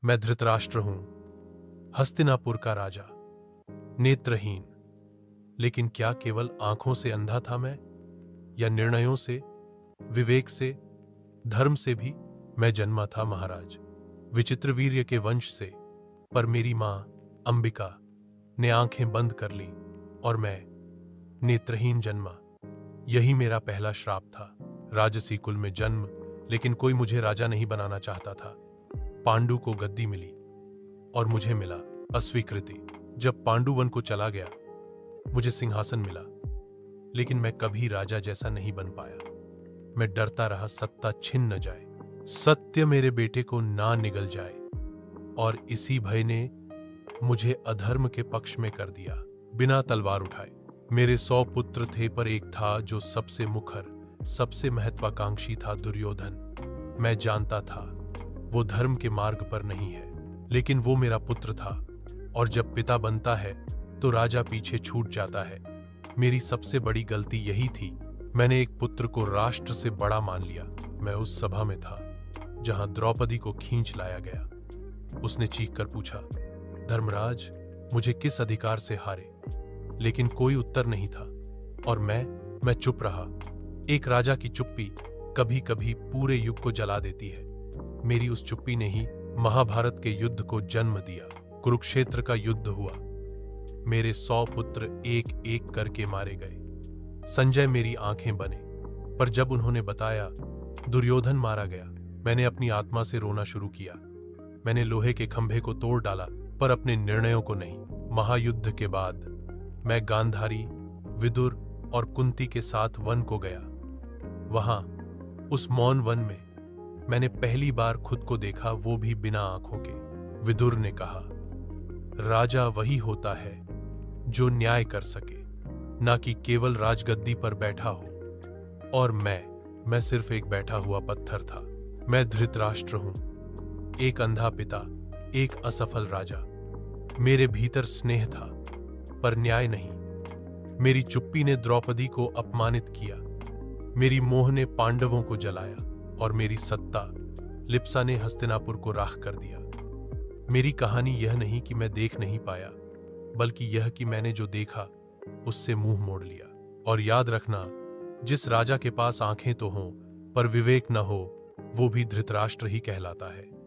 मैं धृतराष्ट्र हूं, हस्तिनापुर का राजा, नेत्रहीन। लेकिन क्या केवल आंखों से अंधा था मैं, या निर्णयों से, विवेक से, धर्म से भी? मैं जन्मा था महाराज, विचित्र वीर्य के वंश से, पर मेरी मां अंबिका ने आंखें बंद कर ली और मैं नेत्रहीन जन्मा। यही मेरा पहला श्राप था। राजसी कुल में जन्म, लेकिन कोई मुझे राजा नहीं बनाना चाहता था। पांडु को गद्दी मिली और मुझे मिला अस्वीकृति। जब पांडु वन को चला गया, मुझे सिंहासन मिला, लेकिन मैं कभी राजा जैसा नहीं बन पाया। मैं डरता रहा सत्ता छिन न जाए, सत्य मेरे बेटे को ना निगल जाए, और इसी भय ने मुझे अधर्म के पक्ष में कर दिया। बिना तलवार उठाए मेरे 100 पुत्र थे, पर एक था जो सबसे मुखर, सबसे महत्वाकांक्षी था, दुर्योधन। मैं जानता था वो धर्म के मार्ग पर नहीं है, लेकिन वो मेरा पुत्र था, और जब पिता बनता है तो राजा पीछे छूट जाता है। मेरी सबसे बड़ी गलती यही थी, मैंने एक पुत्र को राष्ट्र से बड़ा मान लिया। मैं उस सभा में था जहां द्रौपदी को खींच लाया गया। उसने चीख कर पूछा, धर्मराज, मुझे किस अधिकार से हारे? लेकिन कोई उत्तर नहीं था, और मैं चुप रहा। एक राजा की चुप्पी कभी कभी पूरे युग को जला देती है। मेरी उस चुप्पी ने ही महाभारत के युद्ध को जन्म दिया। कुरुक्षेत्र का युद्ध हुआ। मेरे 100 पुत्र एक एक करके मारे गए। संजय मेरी आंखें बने, पर जब उन्होंने बताया दुर्योधन मारा गया, मैंने अपनी आत्मा से रोना शुरू किया। मैंने लोहे के खंभे को तोड़ डाला, पर अपने निर्णयों को नहीं। महायुद्ध के बाद मैं गांधारी, विदुर और कुंती के साथ वन को गया। वहां उस मौन वन में मैंने पहली बार खुद को देखा, वो भी बिना आंखों के। विदुर ने कहा, राजा वही होता है जो न्याय कर सके, ना कि केवल राजगद्दी पर बैठा हो। और मैं सिर्फ एक बैठा हुआ पत्थर था। मैं धृतराष्ट्र हूं, एक अंधा पिता, एक असफल राजा। मेरे भीतर स्नेह था, पर न्याय नहीं। मेरी चुप्पी ने द्रौपदी को अपमानित किया, मेरी मोह ने पांडवों को जलाया, और मेरी सत्ता लिप्सा ने हस्तिनापुर को राख कर दिया। मेरी कहानी यह नहीं कि मैं देख नहीं पाया, बल्कि यह कि मैंने जो देखा उससे मुंह मोड़ लिया। और याद रखना, जिस राजा के पास आंखें तो हों पर विवेक न हो, वो भी धृतराष्ट्र ही कहलाता है।